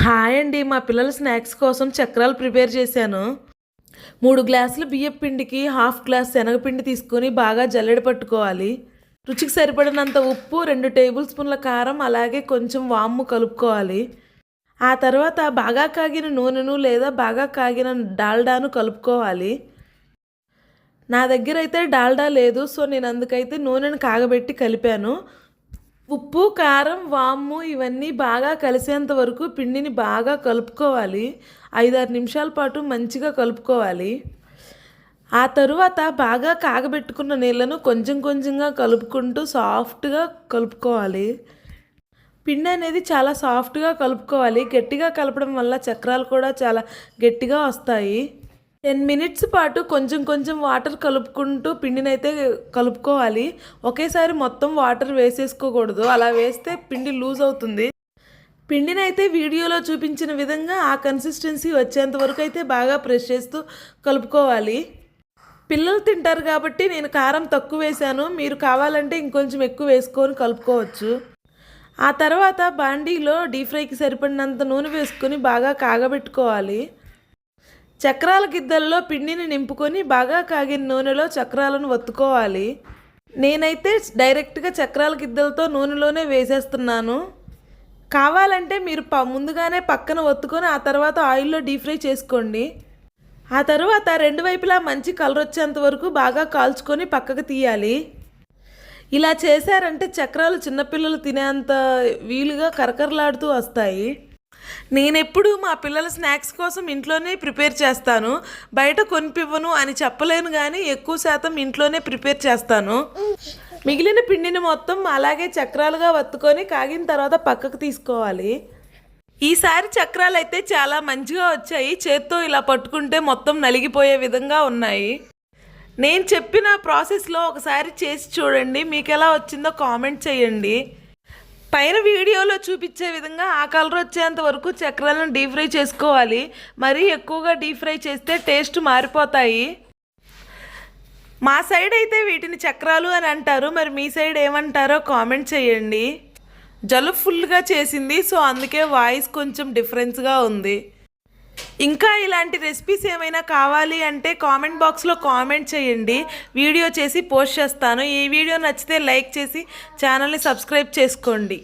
Hi అండి. మా పిల్లల స్నాక్స్ కోసం చక్రాలు ప్రిపేర్ చేశాను. 3 గ్లాసుల బియ్యపు పిండికి హాఫ్ గ్లాస్ శనగపిండి తీసుకొని బాగా జల్లెడ పట్టుకోవాలి. రుచికి సరిపడినంత ఉప్పు, 2 టేబుల్ స్పూన్ల కారం, అలాగే కొంచెం వాము కలుపుకోవాలి. ఆ తర్వాత బాగా కాగిన నూనెను లేదా బాగా కాగిన డాల్డాను కలుపుకోవాలి. నా దగ్గర అయితే డాల్డా లేదు, సో నేను అందుకైతే నూనెను కాగబెట్టి కలిపాను. ఉప్పు, కారం, వాము ఇవన్నీ బాగా కలిసేంత వరకు పిండిని బాగా కలుపుకోవాలి. 5-6 నిమిషాల పాటు మంచిగా కలుపుకోవాలి. ఆ తరువాత బాగా కాగబెట్టుకున్న నీళ్ళను కొంచెం కొంచెంగా కలుపుకుంటూ సాఫ్ట్గా కలుపుకోవాలి. పిండి అనేది చాలా సాఫ్ట్గా కలుపుకోవాలి. గట్టిగా కలపడం వల్ల చక్రాలు కూడా చాలా గట్టిగా వస్తాయి. 10 మినిట్స్ పాటు కొంచెం కొంచెం వాటర్ కలుపుకుంటూ పిండినైతే కలుపుకోవాలి. ఒకేసారి మొత్తం వాటర్ వేసేసుకోకూడదు, అలా వేస్తే పిండి లూజ్ అవుతుంది. పిండినైతే వీడియోలో చూపించిన విధంగా ఆ కన్సిస్టెన్సీ వచ్చేంత వరకు అయితే బాగా ప్రెస్ చేస్తూ కలుపుకోవాలి. పిల్లలు తింటారు కాబట్టి నేను కారం తక్కువ వేసాను, మీరు కావాలంటే ఇంకొంచెం ఎక్కువ వేసుకొని కలుపుకోవచ్చు. ఆ తర్వాత బాండీలో డీప్ ఫ్రైకి సరిపడినంత నూనె వేసుకొని బాగా కాగబెట్టుకోవాలి. చక్రాల గిద్దల్లో పిండిని నింపుకొని బాగా కాగిన నూనెలో చక్రాలను వత్తుకోవాలి. నేనైతే డైరెక్ట్గా చక్రాల గిద్దలతో నూనెలోనే వేసేస్తున్నాను. కావాలంటే మీరు ముందుగానే పక్కన వత్తుకొని ఆ తర్వాత ఆయిల్లో డీప్ ఫ్రై చేసుకోండి. ఆ తర్వాత 2 వైపులా మంచి కలర్ వచ్చేంత వరకు బాగా కాల్చుకొని పక్కకు తీయాలి. ఇలా చేశారంటే చక్రాలు చిన్నపిల్లలు తినేంత వీలుగా కరకరలాడుతూ వస్తాయి. నేనెప్పుడు మా పిల్లల స్నాక్స్ కోసం ఇంట్లోనే ప్రిపేర్ చేస్తాను. బయట కొనిపివ్వను అని చెప్పలేను, కానీ ఎక్కువ శాతం ఇంట్లోనే ప్రిపేర్ చేస్తాను. మిగిలిన పిండిని మొత్తం అలాగే చక్రాలుగా వత్తుకొని కాగిన తర్వాత పక్కకు తీసుకోవాలి. ఈసారి చక్రాలు అయితే చాలా మంచిగా వచ్చాయి. చేత్తో ఇలా పట్టుకుంటే మొత్తం నలిగిపోయే విధంగా ఉన్నాయి. నేను చెప్పిన ప్రాసెస్లో ఒకసారి చేసి చూడండి, మీకు ఎలా వచ్చిందో కామెంట్ చేయండి. పైన వీడియోలో చూపించే విధంగా ఆ కలర్ వచ్చేంత వరకు చక్రాలను డీప్ ఫ్రై చేసుకోవాలి. మరీ ఎక్కువగా డీప్ ఫ్రై చేస్తే టేస్ట్ మారిపోతాయి. మా సైడ్ అయితే వీటిని చక్రాలు అని అంటారు, మరి మీ సైడ్ ఏమంటారో కామెంట్ చేయండి. జలుబు ఫుల్గా చేసింది, సో అందుకే వాయిస్ కొంచెం డిఫరెన్స్గా ఉంది. ఇంకా ఇలాంటి రెసిపీస్ ఏమైనా కావాలి అంటే కామెంట్ బాక్స్లో కామెంట్ చేయండి, వీడియో చేసి పోస్ట్ చేస్తాను. ఈ వీడియో నచ్చితే లైక్ చేసి ఛానల్ని సబ్స్క్రైబ్ చేసుకోండి.